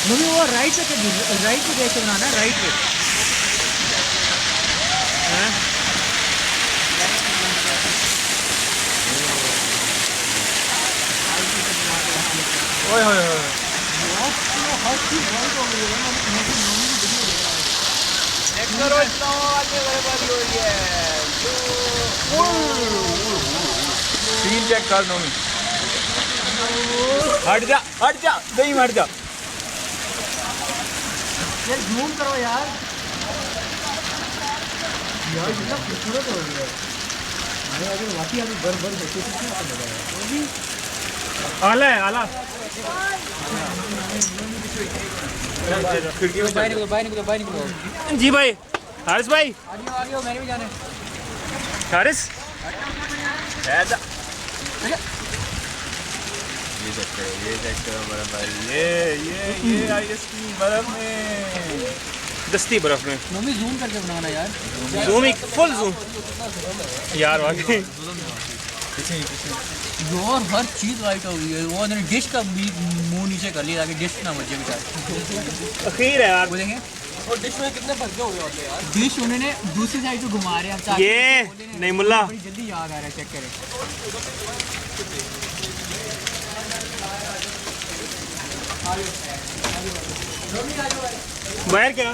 Mummy वो right पे कैसे बनाना है, राइट पे। ओए होए होए, हर चीज राइट हो गई है। करो आगे बर्बादी हो रही है। सीन चेक कर नोमी। हट जा दही हट जा। यार जूम करो यार कितना खूबसूरत हो गया है। अरे वाकई अभी भर देखते कितना मजा आया। आला है आला। खिड़की में बाहर निकलो। जी भाई हारिस भाई, आ गया मैंने भी जाना है। हारिस ये चेक करो बर्फ भाई, ये IST बर्फ में, दस्ती बर्फ में। मम्मी जूम करके बनाना यार, जूम एक फुल जूम यार वाकई। यार हर चीज़ राइट हो गई है। वो उन्होंने डिश का भी मुंह नीचे कर लिया ताकि डिश ना बचे बेचारे। अखीर है यार। बोलेंगे और डिश में कितने भरके हो गए होते यार। डिश उन्होंने दूसरी साइड को घुमा रहे हैं। अब ये नहीं मुल्ला, बड़ी जल्दी याद आ रहा है, चेक करें। बाहर क्या